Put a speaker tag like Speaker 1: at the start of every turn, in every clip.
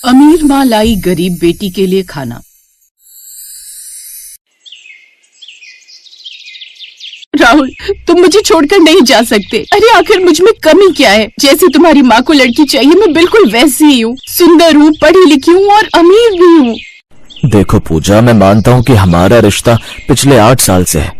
Speaker 1: अमीर माँ लाई गरीब बेटी के लिए खाना। राहुल, तुम मुझे छोड़कर नहीं जा सकते। अरे आखिर मुझ में कमी क्या है? जैसे तुम्हारी माँ को लड़की चाहिए, मैं बिल्कुल वैसी ही हूँ। सुंदर हूँ, पढ़ी लिखी हूँ और अमीर भी हूँ।
Speaker 2: देखो पूजा, मैं मानता हूँ कि हमारा रिश्ता पिछले 8 साल से है,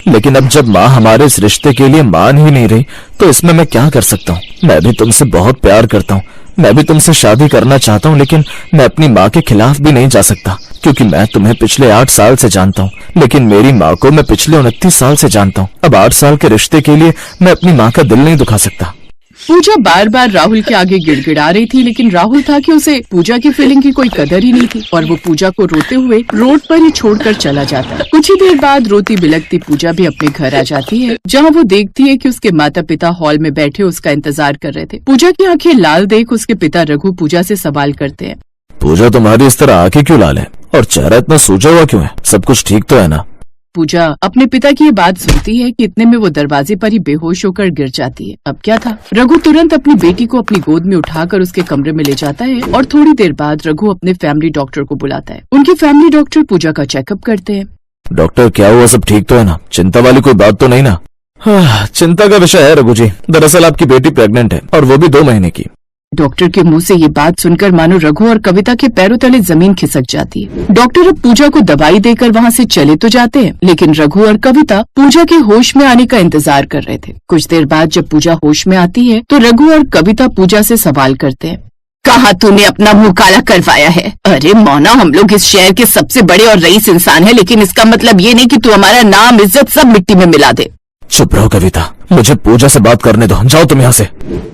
Speaker 2: लेकिन अब जब माँ हमारे इस रिश्ते के लिए मान ही नहीं रही तो इसमें मैं क्या कर सकता हूँ। मैं भी तुमसे बहुत प्यार करता हूँ, मैं भी तुमसे शादी करना चाहता हूँ, लेकिन मैं अपनी माँ के खिलाफ भी नहीं जा सकता, क्योंकि मैं तुम्हें पिछले 8 साल से जानता हूँ, लेकिन मेरी माँ को मैं पिछले 29 साल से जानता हूँ। अब 8 साल के रिश्ते के लिए मैं अपनी माँ का दिल नहीं दुखा सकता।
Speaker 1: पूजा बार बार राहुल के आगे गिड़गिड़ा रही थी, लेकिन राहुल था कि उसे पूजा की फीलिंग की कोई कदर ही नहीं थी और वो पूजा को रोते हुए रोड पर ही छोड़कर चला जाता। कुछ ही देर बाद रोती बिलखती पूजा भी अपने घर आ जाती है, जहाँ वो देखती है कि उसके माता पिता हॉल में बैठे उसका इंतजार कर रहे थे। पूजा की आंखें लाल देख उसके पिता रघु पूजा से सवाल करते हैं।
Speaker 2: पूजा, तुम्हारी इस तरह आंखें क्यों लाल है और चेहरा इतना सूजा हुआ क्यों है? सब कुछ ठीक तो है ना?
Speaker 1: पूजा अपने पिता की ये बात सुनती है कि इतने में वो दरवाजे पर ही बेहोश होकर गिर जाती है। अब क्या था? रघु तुरंत अपनी बेटी को अपनी गोद में उठाकर उसके कमरे में ले जाता है और थोड़ी देर बाद रघु अपने फैमिली डॉक्टर को बुलाता है। उनके फैमिली डॉक्टर पूजा का चेकअप करते हैं।
Speaker 2: डॉक्टर, क्या हुआ? सब ठीक तो है ना? चिंता वाली कोई बात तो नहीं ना? चिंता का विषय है रघु जी, दरअसल आपकी बेटी प्रेग्नेंट है और वो भी 2 महीने की।
Speaker 1: डॉक्टर के मुंह से ये बात सुनकर मानो रघु और कविता के पैरों तले जमीन खिसक जाती है। डॉक्टर अब पूजा को दवाई देकर वहाँ से चले तो जाते हैं, लेकिन रघु और कविता पूजा के होश में आने का इंतजार कर रहे थे। कुछ देर बाद जब पूजा होश में आती है तो रघु और कविता पूजा से सवाल करते हैं। कहाँ तूने अपना मुंह काला करवाया है? अरे मौना, हम लोग इस शहर के सबसे बड़े और रईस इंसान है, लेकिन इसका मतलब ये नहीं कि तू हमारा नाम इज्जत सब मिट्टी में मिला दे।
Speaker 2: चुप रहो कविता, मुझे पूजा से बात करने दो, जाओ तुम यहाँ से।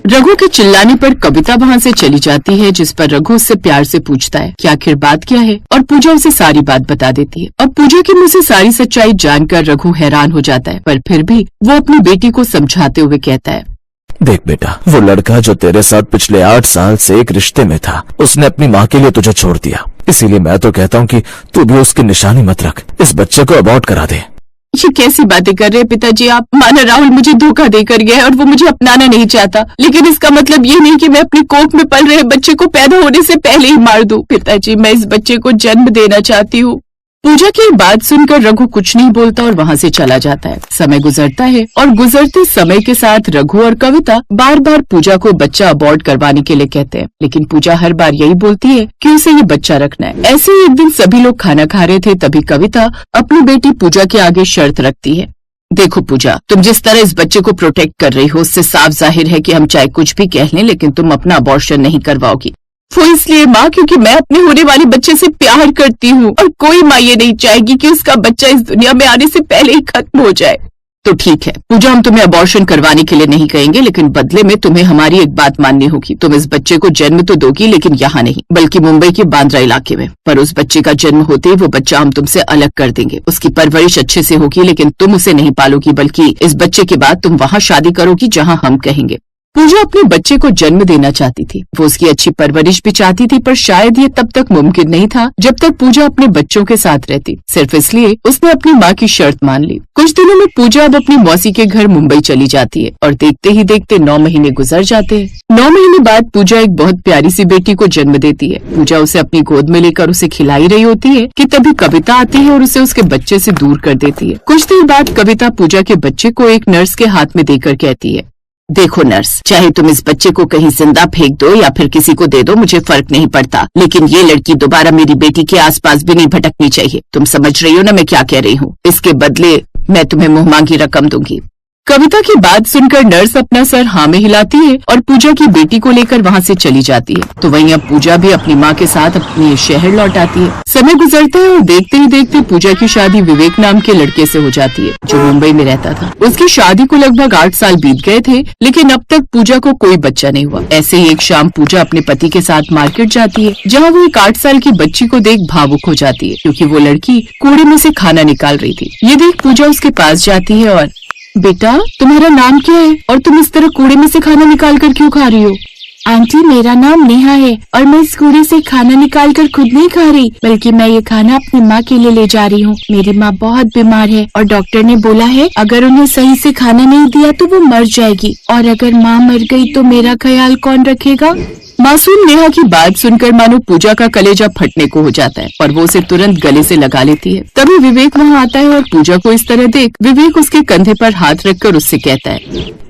Speaker 1: रघु के चिल्लाने पर कविता वहाँ से चली जाती है, जिस पर रघु उससे प्यार से पूछता है कि आखिर बात क्या है, और पूजा उसे सारी बात बता देती है। और पूजा के मुंह से सारी सच्चाई जानकर रघु हैरान हो जाता है, पर फिर भी वो अपनी बेटी को समझाते हुए कहता है।
Speaker 2: देख बेटा, वो लड़का जो तेरे साथ पिछले 8 साल से एक रिश्ते में था, उसने अपनी माँ के लिए तुझे छोड़ दिया। इसीलिए मैं तो कहता हूँ कि तू भी उसकी निशानी मत रख, इस बच्चे को अबॉर्ट करा दे।
Speaker 1: ये कैसी बातें कर रहे हैं पिताजी आप? माना राहुल मुझे धोखा देकर गया है और वो मुझे अपनाना नहीं चाहता, लेकिन इसका मतलब ये नहीं कि मैं अपनी कोख में पल रहे बच्चे को पैदा होने से पहले ही मार दूं। पिताजी, मैं इस बच्चे को जन्म देना चाहती हूँ। पूजा की बात सुनकर रघु कुछ नहीं बोलता और वहाँ से चला जाता है। समय गुजरता है और गुजरते समय के साथ रघु और कविता बार बार पूजा को बच्चा अबॉर्ट करवाने के लिए कहते हैं, लेकिन पूजा हर बार यही बोलती है कि उसे ये बच्चा रखना है। ऐसे ही एक दिन सभी लोग खाना खा रहे थे, तभी कविता अपनी बेटी पूजा के आगे शर्त रखती है। देखो पूजा, तुम जिस तरह इस बच्चे को प्रोटेक्ट कर रही हो, उससे साफ जाहिर है कि हम चाहे कुछ भी कह लें, लेकिन तुम अपना अबॉर्शन नहीं करवाओगी। वो इसलिए माँ, क्योंकि मैं अपने होने वाले बच्चे से प्यार करती हूँ और कोई माँ ये नहीं चाहेगी कि उसका बच्चा इस दुनिया में आने से पहले ही खत्म हो जाए। तो ठीक है पूजा, हम तुम्हें अबॉर्शन करवाने के लिए नहीं कहेंगे, लेकिन बदले में तुम्हें हमारी एक बात माननी होगी। तुम इस बच्चे को जन्म तो दोगी, लेकिन यहाँ नहीं, बल्कि मुंबई के बांद्रा इलाके में। पर उस बच्चे का जन्म होते ही वो बच्चा हम तुमसे अलग कर देंगे। उसकी परवरिश अच्छे से होगी, लेकिन तुम उसे नहीं पालोगी, बल्कि इस बच्चे के बाद तुम वहाँ शादी करोगी जहाँ हम कहेंगे। पूजा अपने बच्चे को जन्म देना चाहती थी, वो उसकी अच्छी परवरिश भी चाहती थी, पर शायद ये तब तक मुमकिन नहीं था जब तक पूजा अपने बच्चों के साथ रहती। सिर्फ इसलिए उसने अपनी माँ की शर्त मान ली। कुछ दिनों में पूजा अब अपनी मौसी के घर मुंबई चली जाती है और देखते ही देखते 9 महीने गुजर जाते हैं। 9 महीने बाद पूजा एक बहुत प्यारी सी बेटी को जन्म देती है। पूजा उसे अपनी गोद में लेकर उसे खिलाई रही होती है कि तभी कविता आती है और उसे उसके बच्चे से दूर कर देती है। कुछ देर बाद कविता पूजा के बच्चे को एक नर्स के हाथ में देकर कहती है, देखो नर्स, चाहे तुम इस बच्चे को कहीं जिंदा फेंक दो या फिर किसी को दे दो, मुझे फर्क नहीं पड़ता, लेकिन ये लड़की दोबारा मेरी बेटी के आसपास भी नहीं भटकनी चाहिए। तुम समझ रही हो ना मैं क्या कह रही हूँ? इसके बदले मैं तुम्हें मुंह मांगी रकम दूंगी। कविता की बात सुनकर नर्स अपना सर हाँ में हिलाती है और पूजा की बेटी को लेकर वहाँ से चली जाती है। तो वहीं अब पूजा भी अपनी माँ के साथ अपने शहर लौट आती है। समय गुजरता है और देखते ही देखते पूजा की शादी विवेक नाम के लड़के से हो जाती है, जो मुंबई में रहता था। उसकी शादी को लगभग 8 साल बीत गए थे, लेकिन अब तक पूजा को कोई बच्चा नहीं हुआ। ऐसे ही एक शाम पूजा अपने पति के साथ मार्केट जाती है, जहाँ वो एक 8 साल की बच्ची को देख भावुक हो जाती है, क्योंकि वो लड़की कूड़े में से खाना निकाल रही थी। ये देख पूजा उसके पास जाती है और, बेटा तुम्हारा नाम क्या है और तुम इस तरह कूड़े में से खाना निकाल कर क्यों खा रही हो?
Speaker 3: आंटी, मेरा नाम नेहा है और मैं इस कूड़े से खाना निकाल कर खुद नहीं खा रही, बल्कि मैं ये खाना अपनी माँ के लिए ले जा रही हूँ। मेरी माँ बहुत बीमार है और डॉक्टर ने बोला है अगर उन्हें सही से खाना नहीं दिया तो वो मर जाएगी, और अगर माँ मर गई तो मेरा ख्याल कौन रखेगा?
Speaker 1: मासूम नेहा की बात सुनकर मानो पूजा का कलेजा फटने को हो जाता है और वो उसे तुरंत गले से लगा लेती है। तभी विवेक वहाँ आता है और पूजा को इस तरह देख विवेक उसके कंधे पर हाथ रखकर उससे कहता है,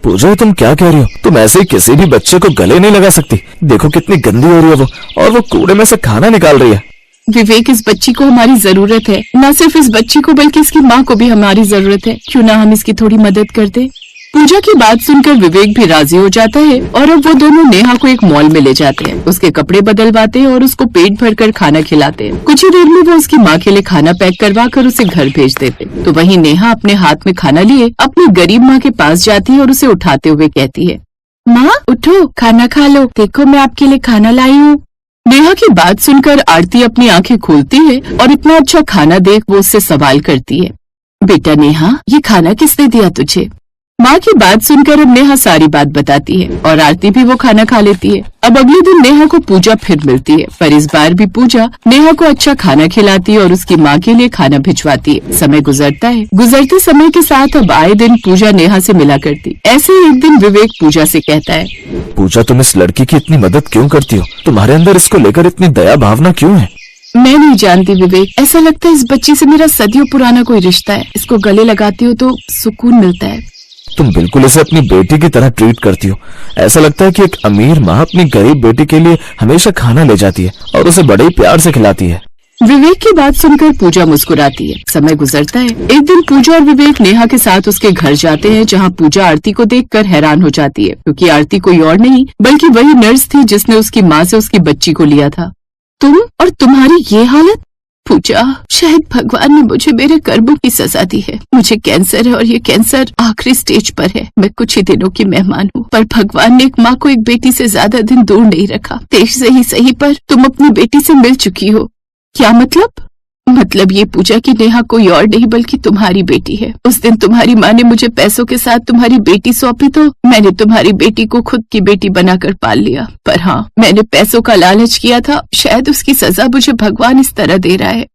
Speaker 2: पूजा तुम क्या कह रही हो? तुम ऐसे ही किसी भी बच्चे को गले नहीं लगा सकती। देखो कितनी गंदी हो रही है वो, और वो कूड़े में से खाना निकाल रही है।
Speaker 1: विवेक, इस बच्ची को हमारी जरूरत है। न सिर्फ इस बच्ची को बल्कि इसकी माँ को भी हमारी जरूरत है। क्यों ना हम इसकी थोड़ी मदद कर दे। पूजा की बात सुनकर विवेक भी राजी हो जाता है और अब वो दोनों नेहा को एक मॉल में ले जाते हैं। उसके कपड़े बदलवाते हैं और उसको पेट भरकर खाना खिलाते हैं। कुछ ही देर में वो उसकी माँ के लिए खाना पैक करवा कर उसे घर भेज देते। तो वहीं नेहा अपने हाथ में खाना लिए अपनी गरीब माँ के पास जाती है और उसे उठाते हुए कहती है,
Speaker 3: माँ उठो, खाना खा लो, देखो मैं आपके लिए खाना लाई हूँ।
Speaker 1: नेहा की बात सुनकर आरती अपनी आंखें खोलती है और इतना अच्छा खाना देख वो उससे सवाल करती है, बेटा नेहा, ये खाना किसने दिया तुझे? माँ की बात सुनकर अब नेहा सारी बात बताती है और आरती भी वो खाना खा लेती है। अब अगले दिन नेहा को पूजा फिर मिलती है, पर इस बार भी पूजा नेहा को अच्छा खाना खिलाती है और उसकी माँ के लिए खाना भिजवाती है। समय गुजरता है। गुजरते समय के साथ अब आए दिन पूजा नेहा से मिला करती। ऐसे ही एक दिन विवेक पूजा से कहता है,
Speaker 2: पूजा तुम इस लड़की की इतनी मदद क्यों करती हो? तुम्हारे अंदर इसको लेकर इतनी दया भावना क्यों है?
Speaker 1: मैं नहीं जानती विवेक, ऐसा लगता है इस बच्ची से मेरा सदियों पुराना कोई रिश्ता है। इसको गले लगाती हो तो सुकून मिलता है।
Speaker 2: तुम बिल्कुल इसे अपनी बेटी की तरह ट्रीट करती हो। ऐसा लगता है कि एक अमीर माँ अपनी गरीब बेटी के लिए हमेशा खाना ले जाती है और उसे बड़े ही प्यार से खिलाती है।
Speaker 1: विवेक की बात सुनकर पूजा मुस्कुराती है। समय गुजरता है। एक दिन पूजा और विवेक नेहा के साथ उसके घर जाते हैं, जहाँ पूजा आरती को देखकर हैरान हो जाती है, क्योंकि आरती कोई और नहीं बल्कि वही नर्स थी जिसने उसकी माँ से उसकी बच्ची को लिया था। तुम और तुम्हारी ये हालत? पूजा, शायद भगवान ने मुझे मेरे कर्मों की सजा दी है। मुझे कैंसर है और ये कैंसर आखिरी स्टेज पर है। मैं कुछ ही दिनों की मेहमान हूँ, पर भगवान ने एक माँ को एक बेटी से ज्यादा दिन दूर नहीं रखा। देश से ही सही, पर तुम अपनी बेटी से मिल चुकी हो। क्या मतलब? मतलब ये पूजा की नेहा कोई और नहीं बल्कि तुम्हारी बेटी है। उस दिन तुम्हारी माँ ने मुझे पैसों के साथ तुम्हारी बेटी सौंपी तो मैंने तुम्हारी बेटी को खुद की बेटी बनाकर पाल लिया। पर हाँ, मैंने पैसों का लालच किया था। शायद उसकी सजा मुझे भगवान इस तरह दे रहा है।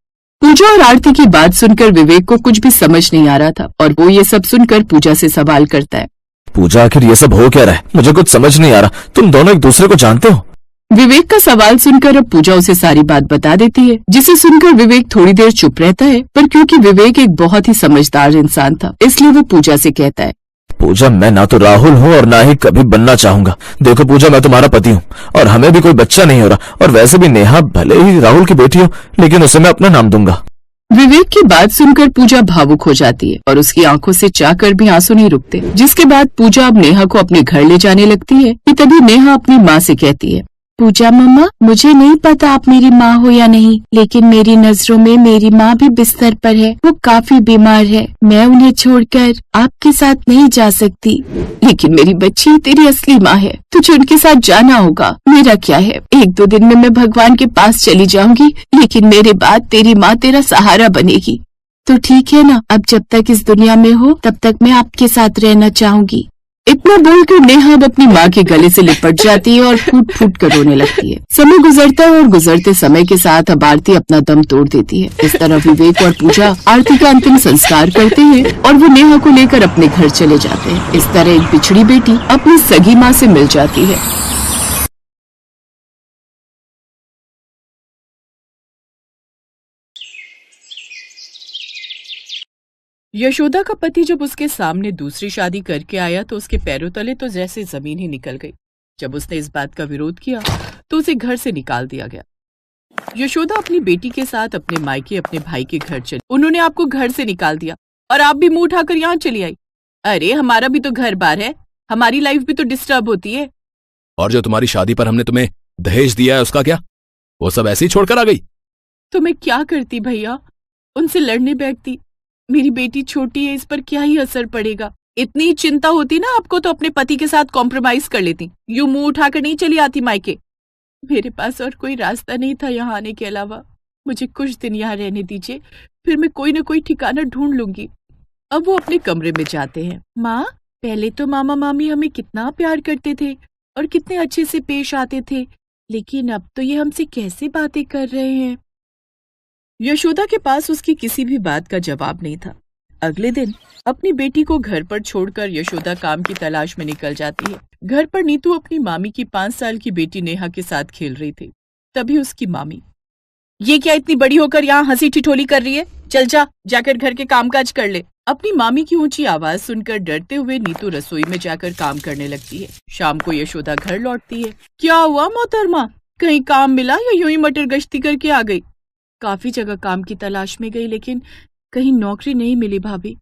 Speaker 1: पूजा और आरती की बात सुनकर विवेक को कुछ भी समझ नहीं आ रहा था और वो ये सब सुनकर पूजा से सवाल करता है,
Speaker 2: पूजा आखिर ये सब हो क्या रहा है? मुझे कुछ समझ नहीं आ रहा। तुम दोनों एक दूसरे को जानते हो?
Speaker 1: विवेक का सवाल सुनकर अब पूजा उसे सारी बात बता देती है, जिसे सुनकर विवेक थोड़ी देर चुप रहता है। पर क्योंकि विवेक एक बहुत ही समझदार इंसान था, इसलिए वो पूजा से कहता है,
Speaker 2: पूजा, मैं ना तो राहुल हूँ और ना ही कभी बनना चाहूंगा। देखो पूजा, मैं तुम्हारा पति हूँ और हमें भी कोई बच्चा नहीं हो रहा। और वैसे भी नेहा भले ही राहुल की बेटी हो, लेकिन उसे मैं अपना नाम दूंगा।
Speaker 1: विवेक की बात सुनकर पूजा भावुक हो जाती है और उसकी आंखों से चाहकर भी आंसू नहीं रुकते। जिसके बाद पूजा अब नेहा को अपने घर ले जाने लगती है कि तभी नेहा अपनी माँ से कहती है,
Speaker 3: पूजा मम्मा, मुझे नहीं पता आप मेरी माँ हो या नहीं, लेकिन मेरी नजरों में मेरी माँ भी बिस्तर पर है। वो काफी बीमार है। मैं उन्हें छोड़कर आपके साथ नहीं जा सकती।
Speaker 1: लेकिन मेरी बच्ची तेरी असली माँ है, तुझे उनके साथ जाना होगा। मेरा क्या है, 1-2 दिन में मैं भगवान के पास चली जाऊंगी, लेकिन मेरे बाद तेरी माँ तेरा सहारा बनेगी।
Speaker 3: तो ठीक है ना, अब जब तक इस दुनिया में हो तब तक मैं आपके साथ रहना चाहूंगी।
Speaker 1: इतना बोलकर नेहा अब अपनी माँ के गले से लिपट जाती है और फूट फूट कर रोने लगती है। समय गुजरता है और गुजरते समय के साथ अब आरती अपना दम तोड़ देती है। इस तरह विवेक और पूजा आरती का अंतिम संस्कार करते हैं और वो नेहा को लेकर अपने घर चले जाते हैं। इस तरह एक बिछड़ी बेटी अपनी सगी माँ से मिल जाती है। यशोदा का पति जब उसके सामने दूसरी शादी करके आया तो उसके पैरों तले तो जैसे जमीन ही निकल गई। जब उसने इस बात का विरोध किया तो उसे घर से निकाल दिया गया। यशोदा अपनी बेटी के साथ अपने मायके अपने भाई के घर चली। उन्होंने आपको घर से निकाल दिया और आप भी मुंह उठाकर यहाँ चली आई। अरे हमारा भी तो घर बार है, हमारी लाइफ भी तो डिस्टर्ब होती है।
Speaker 4: और जो तुम्हारी शादी पर हमने तुम्हें दहेज दिया है उसका क्या? वो सब ऐसे ही छोड़कर आ गई?
Speaker 1: तो मैं क्या करती भैया, उनसे लड़ने बैठती। मेरी बेटी छोटी है, इस पर क्या ही असर पड़ेगा। इतनी चिंता होती ना आपको तो अपने पति के साथ कॉम्प्रोमाइज कर लेती। यूं मुंह उठाकर नहीं चली आती मायके। मेरे पास और कोई रास्ता नहीं था यहाँ आने के अलावा। मुझे कुछ दिन यहाँ रहने दीजिए, फिर मैं कोई न कोई ठिकाना ढूंढ लूंगी। अब वो अपने कमरे में जाते हैं। माँ, पहले तो मामा मामी हमें कितना प्यार करते थे और कितने अच्छे से पेश आते थे, लेकिन अब तो ये हमसे कैसे बातें कर रहे हैं। यशोदा के पास उसकी किसी भी बात का जवाब नहीं था। अगले दिन अपनी बेटी को घर पर छोड़कर यशोदा काम की तलाश में निकल जाती है। घर पर नीतू अपनी मामी की 5 साल की बेटी नेहा के साथ खेल रही थी। तभी उसकी मामी, ये क्या इतनी बड़ी होकर यहाँ हंसी ठिठोली कर रही है? चल जाकर घर के कामकाज कर ले। अपनी मामी की ऊंची आवाज सुनकर डरते हुए नीतू रसोई में जाकर काम करने लगती है। शाम को यशोदा घर लौटती है। क्या हुआ मोहतरमा, कहीं काम मिला या यूं ही मटर गश्ती करके आ गई? काफी जगह काम की तलाश में गई लेकिन कहीं नौकरी नहीं मिली भाभी।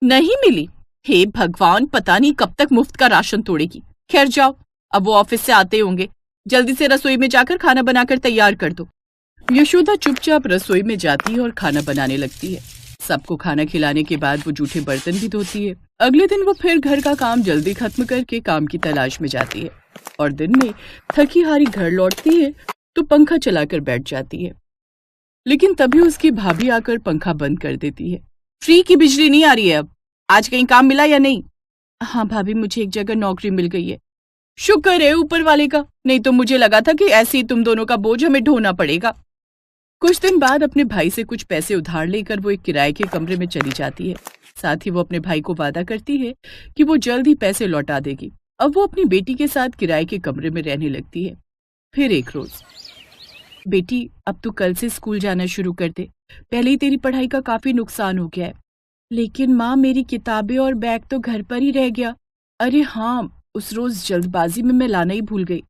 Speaker 1: नहीं मिली? हे भगवान, पता नहीं कब तक मुफ्त का राशन तोड़ेगी। खैर जाओ, अब वो ऑफिस से आते होंगे, जल्दी से रसोई में जाकर खाना बनाकर तैयार कर दो। यशोदा चुपचाप रसोई में जाती है और खाना बनाने लगती है। सबको खाना खिलाने के बाद वो जूठे बर्तन भी धोती है। अगले दिन वो फिर घर का काम जल्दी खत्म करके काम की तलाश में जाती है और दिन में थकी हारी घर लौटती है तो पंखा चलाकर बैठ जाती है। लेकिन तभी उसकी भाभी आकर पंखा बंद कर देती है। फ्री की बिजली नहीं आ रही है अब, आज कहीं काम मिला या नहीं? हाँ भाभी, मुझे एक जगह नौकरी मिल गई है। शुक्र है ऊपर वाले का, नहीं तो मुझे लगा था कि ऐसे ही तुम दोनों का बोझ हमें ढोना पड़ेगा। कुछ दिन बाद अपने भाई से कुछ पैसे उधार लेकर वो एक किराए के कमरे में चली जाती है। साथ ही वो अपने भाई को वादा करती है कि वो जल्द ही पैसे लौटा देगी। अब वो अपनी बेटी के साथ किराए के कमरे में रहने लगती है। फिर एक रोज, बेटी अब तू कल से स्कूल जाना शुरू कर दे, पहले ही तेरी पढ़ाई का काफी नुकसान हो गया है। लेकिन माँ, मेरी किताबें और बैग तो घर पर ही रह गया। अरे हाँ, उस रोज जल्दबाजी में मैं लाना ही भूल गई।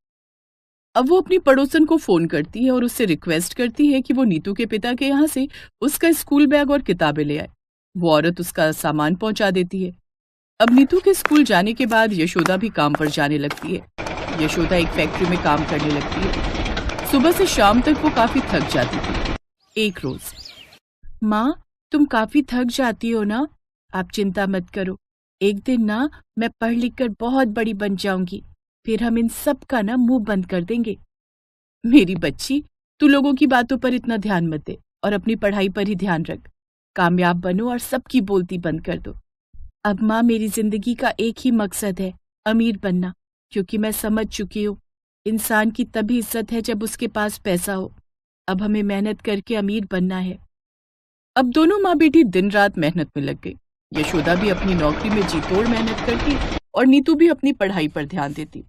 Speaker 1: अब वो अपनी पड़ोसन को फोन करती है और उससे रिक्वेस्ट करती है कि वो नीतू के पिता के यहाँ से उसका स्कूल बैग और किताबें ले आए। वो औरत उसका सामान पहुंचा देती है। अब नीतू के स्कूल जाने के बाद यशोदा भी काम पर जाने लगती है। यशोदा एक फैक्ट्री में काम करने लगती है। सुबह से शाम तक वो काफी थक जाती थी। एक रोज, माँ तुम काफी थक जाती हो ना? आप चिंता मत करो, एक दिन ना मैं पढ़ लिख कर बहुत बड़ी बन जाऊंगी, फिर हम इन सब का ना मुंह बंद कर देंगे। मेरी बच्ची, तू लोगों की बातों पर इतना ध्यान मत दे और अपनी पढ़ाई पर ही ध्यान रख। कामयाब बनो और सबकी बोलती बंद कर दो। अब माँ, मेरी जिंदगी का एक ही मकसद है, अमीर बनना, क्योंकि मैं समझ चुकी हूँ इंसान की तभी इज्जत है जब उसके पास पैसा हो। अब हमें मेहनत करके अमीर बनना है। अब दोनों माँ बेटी दिन रात मेहनत में लग गई। यशोदा भी अपनी नौकरी में जी तोड़ मेहनत करती और नीतू भी अपनी पढ़ाई पर ध्यान देती।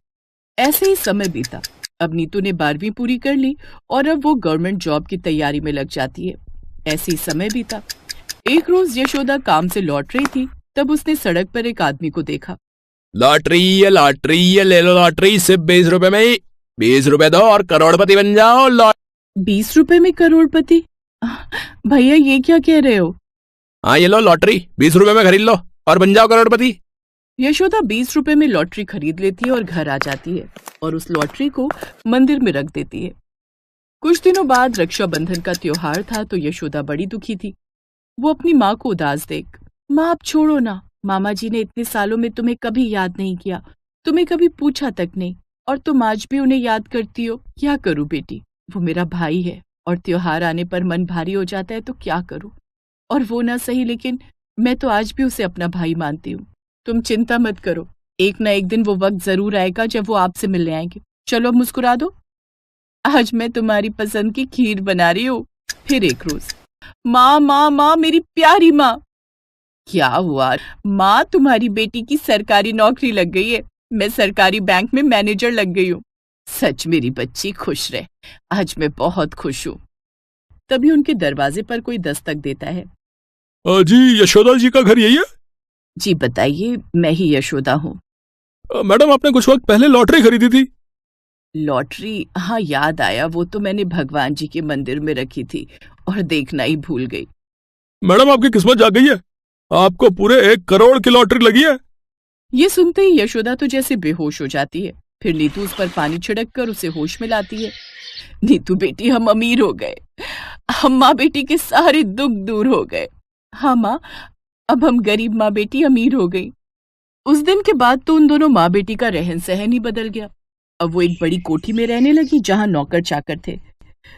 Speaker 1: ऐसे ही समय बीता। अब नीतू ने 12वीं पूरी कर ली और अब वो गवर्नमेंट जॉब की तैयारी में लग जाती है। ऐसे ही समय बीता। एक रोज यशोदा काम से लौट रही थी, तब उसने सड़क पर एक आदमी को देखा।
Speaker 4: लॉटरी है, ले लो लॉटरी, सिर्फ 20 रुपए में ही। 20 रुपए दो और करोड़पति बन जाओ।
Speaker 1: 20 रुपए में करोड़पति? भैया ये क्या कह रहे हो?
Speaker 4: हाँ, ये लो लॉटरी, 20 रुपए में खरीद लो और बन जाओ करोड़पति।
Speaker 1: यशोदा 20 रुपए में लॉटरी खरीद लेती है और घर आ जाती है और उस लॉटरी को मंदिर में रख देती है। कुछ दिनों बाद रक्षाबंधन का त्योहार था तो यशोदा बड़ी दुखी थी। वो अपनी माँ को उदास देख, माँ अब छोड़ो ना, मामा जी ने इतने सालों में तुम्हें कभी याद नहीं किया, तुम्हें कभी पूछा तक नहीं, और तुम आज भी उन्हें याद करती हो। क्या करूं बेटी, वो मेरा भाई है और त्योहार आने पर मन भारी हो जाता है तो क्या करूं। और वो ना सही, लेकिन मैं तो आज भी उसे अपना भाई मानती हूँ। तुम चिंता मत करो, एक ना एक दिन वो वक्त जरूर आएगा जब वो आपसे मिलने आएंगे। चलो अब मुस्कुरा दो, आज मैं तुम्हारी पसंद की खीर बना रही हूँ। फिर एक रोज, माँ माँ माँ, मेरी प्यारी माँ। क्या हुआ? माँ, तुम्हारी बेटी की सरकारी नौकरी लग गई है, मैं सरकारी बैंक में मैनेजर लग गई हूँ। सच मेरी बच्ची, खुश रहे, आज मैं बहुत खुश हूँ। तभी उनके दरवाजे पर कोई दस्तक देता है।
Speaker 4: जी, यशोदा जी का घर यही है?
Speaker 1: जी बताइए, मैं ही यशोदा हूँ।
Speaker 4: मैडम, आपने कुछ वक्त पहले लॉटरी खरीदी थी।
Speaker 1: लॉटरी? हाँ याद आया, वो तो मैंने भगवान जी के मंदिर में रखी थी और देखना ही भूल गई।
Speaker 4: मैडम, आपकी किस्मत जाग गई है, आपको पूरे 1 करोड़ की लॉटरी लगी है।
Speaker 1: ये सुनते ही यशोदा तो जैसे बेहोश हो जाती है। फिर नीतू उस पर पानी छिड़क कर उसे होश में लाती है। नीतू बेटी, हम अमीर हो गए, हम माँ बेटी के सारे दुख दूर हो गए। हाँ माँ, अब हम गरीब माँ बेटी अमीर हो गई। उस दिन के बाद तो उन दोनों माँ बेटी का रहन सहन ही बदल गया। अब वो एक बड़ी कोठी में रहने लगी जहाँ नौकर चाकर थे।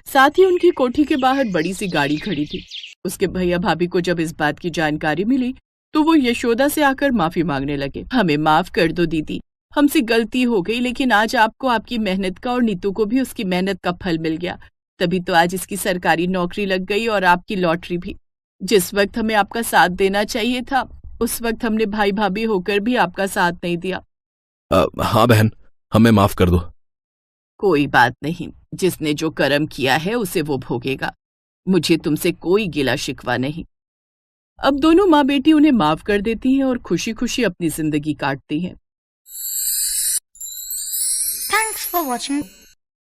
Speaker 1: साथ ही उनकी कोठी के बाहर बड़ी सी गाड़ी खड़ी थी। उसके भैया भाभी को जब इस बात की जानकारी मिली तो वो यशोदा से आकर माफी मांगने लगे। हमें माफ कर दो दीदी, हमसे गलती हो गई, लेकिन आज आपको आपकी मेहनत का और नीतू को भी उसकी मेहनत का फल मिल गया, तभी तो आज इसकी सरकारी नौकरी लग गई और आपकी लॉटरी भी। जिस वक्त हमें आपका साथ देना चाहिए था उस वक्त हमने भाई भाभी होकर भी आपका साथ नहीं दिया।
Speaker 4: हाँ बहन, हमें माफ कर दो।
Speaker 1: कोई बात नहीं, जिसने जो कर्म किया है उसे वो भोगेगा। मुझे तुमसे कोई गिला शिकवा नहीं। अब दोनों माँ बेटी उन्हें माफ कर देती हैं और खुशी खुशी अपनी जिंदगी काटती हैं।
Speaker 5: Thanks for watching.